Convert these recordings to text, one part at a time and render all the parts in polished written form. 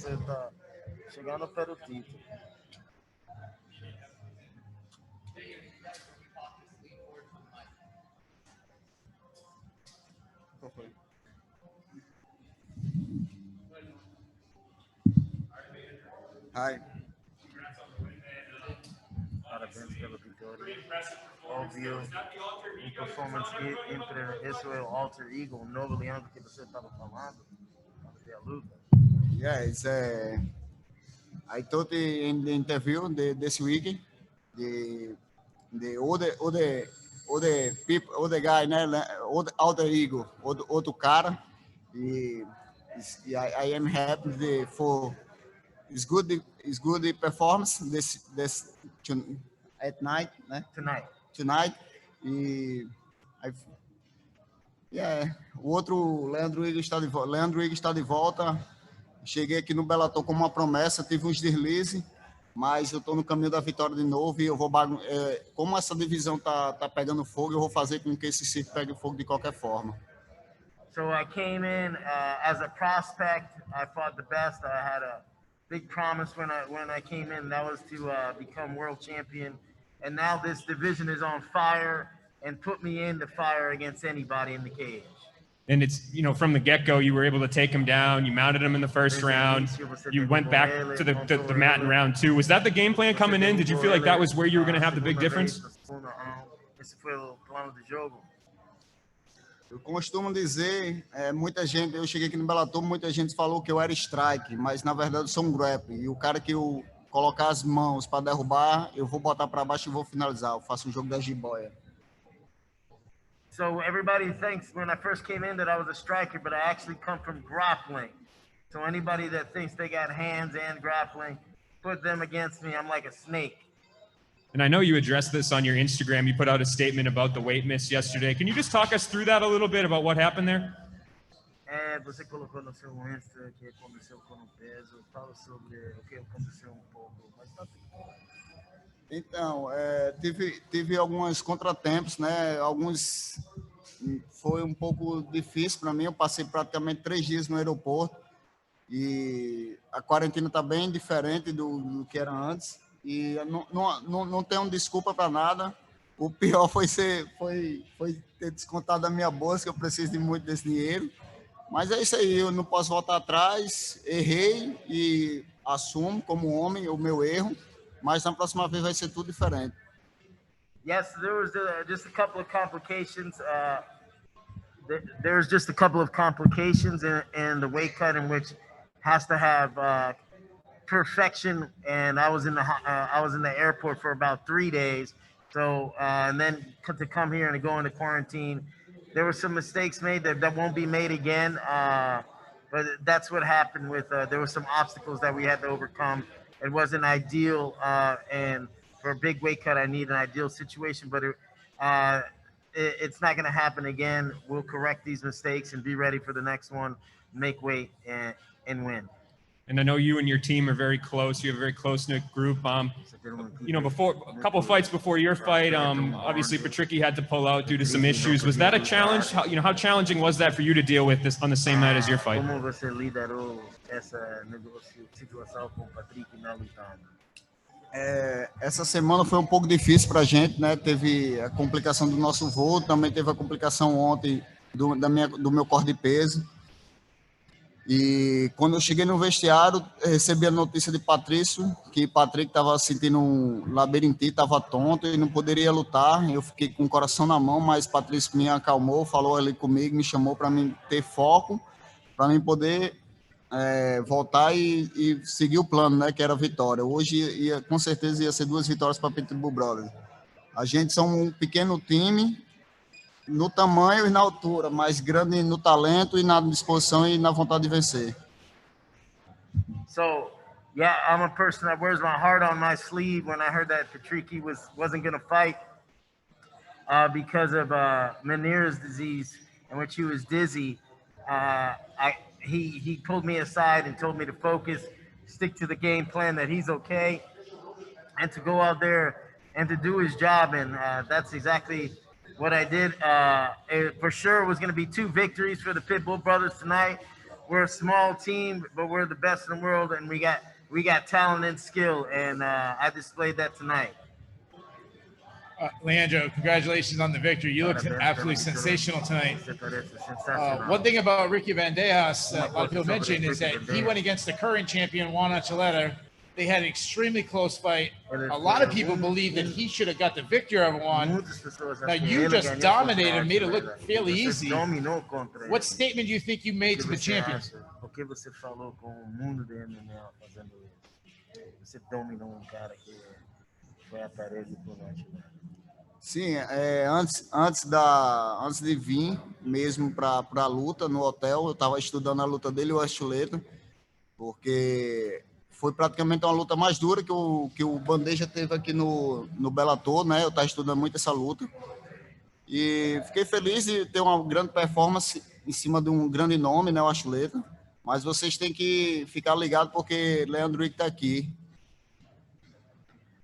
você tá chegando pelo título. Qual foi? Hi. Parabéns pela vitória. Óbvio, performance entre esse é o alter ego, o novo Leandro que você estava falando, a luta. Yeah, I thought in the interview this week, the the people, all the guy, né, all the ego, outro cara, e I am happy for it's good performance this at night, né? Tonight, e I, yeah, o outro Leandro Higo está de volta. Leandro Higo está de volta. Cheguei aqui no Bellator com uma promessa, tive uns deslizes, mas eu estou no caminho da vitória de novo e eu vou como essa divisão tá pegando fogo, eu vou fazer com que esse circo pegue fogo de qualquer forma. So I came in as a prospect. I fought the best. I had a big promise when I came in. That was to become world champion. And now this division is on fire and put me in the fire against anybody in the cage. And it's, from the get-go, you were able to take him down. You mounted him in the first round. You went back to the mat in round 2. Was that the game plan coming in? Did you feel like that was where you were going to have the big difference? Eu costumo dizer, muita gente, eu cheguei aqui no Bellator, muita gente falou que eu era strike, mas na verdade eu sou um grappling. E o cara que eu colocar as mãos para derrubar, eu vou botar para baixo e vou finalizar. Eu faço um jogo da jiboia. So everybody thinks when I first came in that I was a striker, but I actually come from grappling. So anybody that thinks they got hands and grappling, put them against me. I'm like a snake. And I know you addressed this on your Instagram. You put out a statement about the weight miss yesterday. Can you just talk us through that a little bit about what happened there? Você colocou no seu Insta que aconteceu com o peso. Fala sobre o que aconteceu pouco, mas tá tudo bom. Então, tive alguns contratempos, né? Alguns foi um pouco difícil para mim. Eu passei praticamente 3 dias no aeroporto e a quarentena está bem diferente do que era antes. E não tenho desculpa para nada. O pior foi ter descontado da minha bolsa, que eu preciso de muito desse dinheiro. Mas é isso aí, eu não posso voltar atrás. Errei e assumo como homem o meu erro. Mas na próxima vez vai ser tudo diferente. Yes, there was just a couple of complications. There's just a couple of complications in the weight cut, in which has to have perfection. And I was in the airport for about 3 days. So and then to come here and to go into quarantine, there were some mistakes made that won't be made again. But that's what happened with. There were some obstacles that we had to overcome. It wasn't ideal, and for a big weight cut, I need an ideal situation, but it's not going to happen again. We'll correct these mistakes and be ready for the next one, make weight, and win. And I know you and your team are very close. You have a very close-knit group. Before a couple of fights before your fight, obviously Patricky had to pull out due to some issues. Was that a challenge? How challenging was that for you to deal with this on the same night as your fight? Como você liderou essa situação com o Patrick na luta? Essa semana foi um pouco difícil para a gente, né? Teve a complicação do nosso voo, também teve a complicação ontem do meu corte de peso. E quando eu cheguei no vestiário, recebi a notícia de Patrício, que Patrick estava sentindo um labirintite, estava tonto e não poderia lutar. Eu fiquei com o coração na mão, mas Patrício me acalmou, falou ali comigo, me chamou para mim ter foco, para mim poder voltar e seguir o plano, né, que era a vitória. Hoje, com certeza, ia ser 2 vitórias para Pitbull Brothers. A gente são um pequeno time, no tamanho e na altura, mas grande no talento e na disposição e na vontade de vencer. So, yeah, I'm a person that wears my heart on my sleeve. When I heard that Patricky wasn't going to fight because of Meniere's disease, in which he was dizzy, he pulled me aside and told me to focus, stick to the game plan, that he's okay, and to go out there and to do his job. And that's exactly what I did. It for sure was going to be 2 victories for the Pitbull Brothers tonight, we're a small team, but we're the best in the world, and we got talent and skill, and I displayed that tonight. Leandro, congratulations on the victory. You looked absolutely sensational tonight. One thing about Ricky Bandejas, a lot of people mention, is that he went against the current champion, Juan Archuleta. They had an extremely close fight. A lot of people believe that he should have got the victory over Juan. Now, you just dominated and made it look fairly easy. What statement do you think you made to the champion? Porque você falou com o mundo do MMA fazendo isso. Você dominou cara que foi a parede por norte. Sim, antes de vir mesmo para a luta no hotel, eu estava estudando a luta dele e o Archuleta, porque foi praticamente uma luta mais dura que o Bandeja teve aqui no Bellator, né? Eu estava estudando muito essa luta e fiquei feliz de ter uma grande performance em cima de um grande nome, né? O Archuleta. Mas vocês têm que ficar ligados porque Leandro Higo está aqui.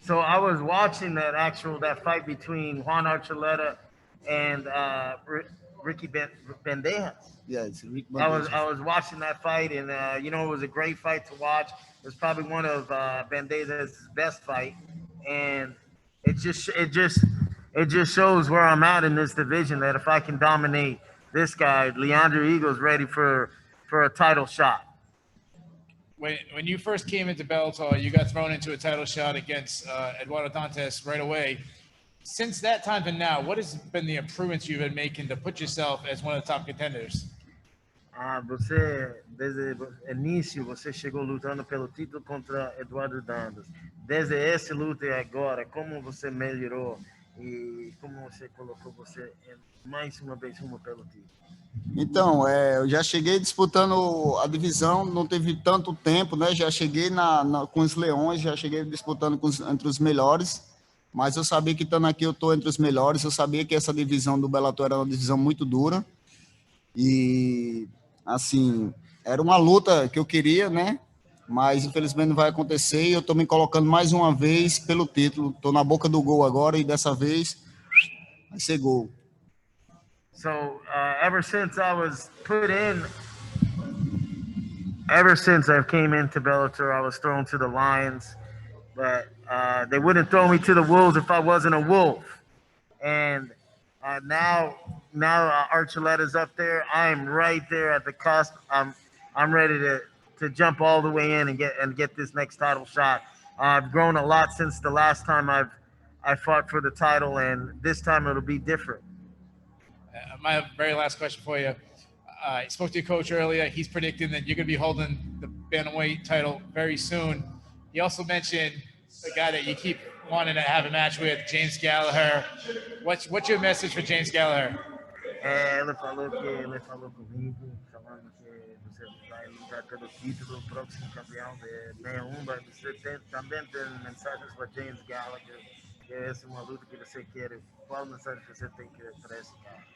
So I was watching that fight between Juan Archuleta and Ricky Bandejas. Yeah, it's Ricky Bandejas. I was watching that fight, and it was a great fight to watch. It was probably one of Bandejas' best fight, and it just shows where I'm at in this division. That if I can dominate this guy, Leandro Higo is ready for a title shot. When you first came into Bellator, you got thrown into a title shot against Eduardo Dantas right away. Since that time to now, what has been the improvements you've been making to put yourself as one of the top contenders? Você, desde o início, você chegou lutando pelo título contra Eduardo Dantas. Desde esse luta e agora, como você melhorou e como você colocou você mais uma vez pelo título? Então, eu já cheguei disputando a divisão, não teve tanto tempo, né? Já cheguei com os leões, já cheguei disputando entre os melhores, mas eu sabia que estando aqui eu estou entre os melhores, eu sabia que essa divisão do Bellator era uma divisão muito dura e, assim, era uma luta que eu queria, né? Mas infelizmente não vai acontecer e eu estou me colocando mais uma vez pelo título, estou na boca do gol agora e dessa vez vai ser gol. So ever since I came into Bellator, I was thrown to the lions, but they wouldn't throw me to the wolves if I wasn't a wolf. And now Archuleta's up there. I'm right there at the cusp. I'm ready to jump all the way in and get this next title shot. I've grown a lot since the last time I fought for the title, and this time it'll be different. My very last question for you. I spoke to your coach earlier. He's predicting that you're going to be holding the bantamweight title very soon. He also mentioned the guy that you keep wanting to have a match with, James Gallagher. What's your message for James Gallagher? Ele falou comigo, falando que você vai lutar pelo título, o próximo campeão de 61. Você também tem mensagens para James Gallagher, que essa é uma luta que você quer. Qual mensagem você tem que para esse cara?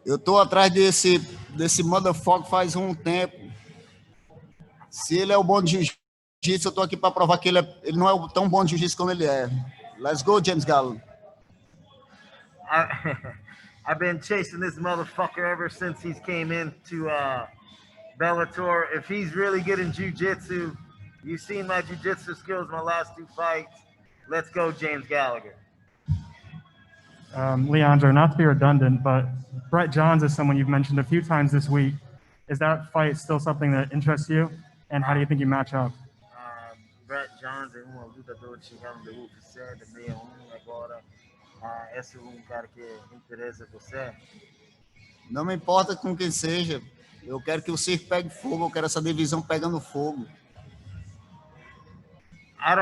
Eu tô atrás desse motherfucker faz um tempo. Se ele é o bom de jiu-jitsu, eu tô aqui para provar que ele não é tão bom de jiu-jitsu como ele é. Let's go, James Gallagher. I've been chasing this motherfucker ever since he came into Bellator. If he's really good in jiu-jitsu, you've seen my jiu-jitsu skills in my last 2 fights. Let's go, James Gallagher. Leandro, not to be redundant, but Brett Johns is someone you've mentioned a few times this week. Is that fight still something that interests you? And how do you think you match up? Brett Johns é lutador que chegaram do UFC, de 61 agora. Esse é cara que interessa você? Não me importa com quem seja. Eu quero que o circo pegue fogo. Eu quero essa divisão pegando fogo. I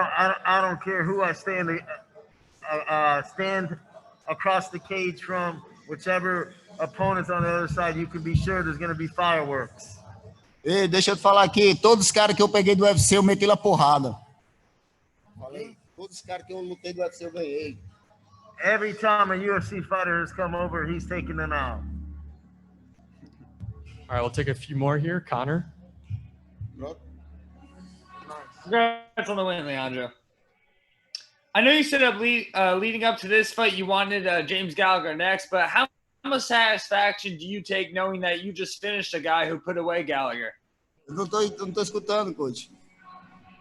don't care who I stand across the cage from, whichever opponent's on the other side, you can be sure there's going to be fireworks. Ei, deixa eu te falar aqui, todos os caras que eu peguei do UFC, eu meti lá porrada. Falei, todos os caras que eu lutei do UFC, eu ganhei. Every time a UFC fighter has come over, he's taken them out. All right, we'll take a few more here. Connor. Congrats on the win, Leandro. I know you said leading up to this fight, you wanted James Gallagher next, but how much satisfaction do you take knowing that you just finished a guy who put away Gallagher? Eu não tô escutando, coach.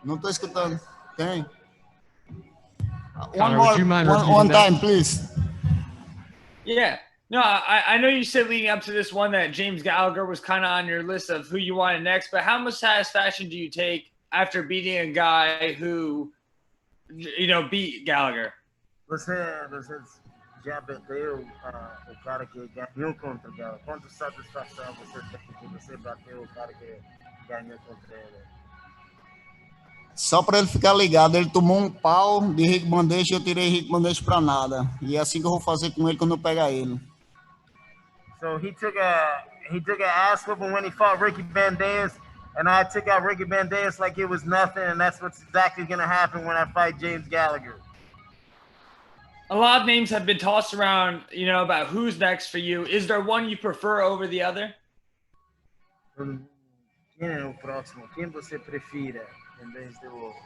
Não tô escutando. Tem. Connor, would you mind repeating one that? time, please. Yeah. No, I know you said leading up to this one that James Gallagher was kind of on your list of who you wanted next, but how much satisfaction do you take after beating a guy who, beat Gallagher? Você já bateu o cara que ganhou contra o Gallagher? Quanta satisfação você tem que você bateu o cara que ganhou contra ele? Só para ele ficar ligado, ele tomou um pau de Ricky Bandejas e eu tirei Ricky Bandejas para nada. E é assim que eu vou fazer com ele quando eu pegar ele. So he took an ass whooping when he fought Ricky Bandejas, and I took out Ricky Bandejas like it was nothing, and that's what's exactly going to happen when I fight James Gallagher. A lot of names have been tossed around, about who's next for you. Is there one you prefer over the other? Quem é o próximo? Quem você prefere em vez do outro?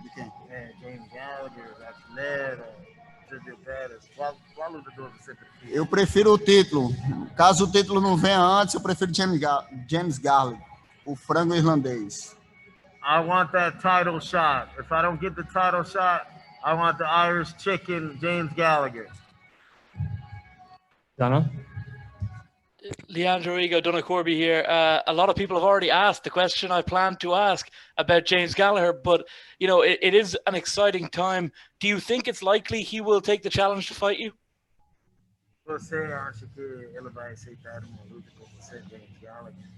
De quem? James Gallagher, Atleta, Sergio Pérez. Qual lutador você prefere? Eu prefiro o título. Caso o título não venha antes, eu prefiro James Gallagher, o frango irlandês. I want that title shot. If I don't get the title shot, I want the Irish chicken, James Gallagher. Donna? Leandro Higo, Donna Corby here. A lot of people have already asked the question I planned to ask about James Gallagher, but it is an exciting time. Do you think it's likely he will take the challenge to fight you? Você acha que ele vai aceitar uma luta com você, James Gallagher?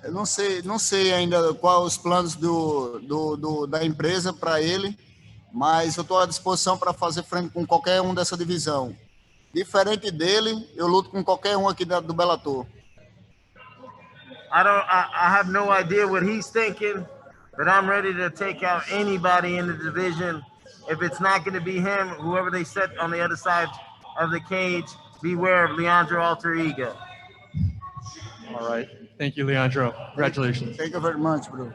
Eu não sei ainda quais os planos da empresa para ele, mas eu estou à disposição para fazer frente com qualquer um dessa divisão. Diferente dele, eu luto com qualquer um aqui do Bellator. I have no idea what he's thinking, but I'm ready to take out anybody in the division. If it's not going to be him, whoever they set on the other side of the cage, beware of Leandro Higo. All right. Thank you, Leandro. Congratulations. Thank you very much, bro.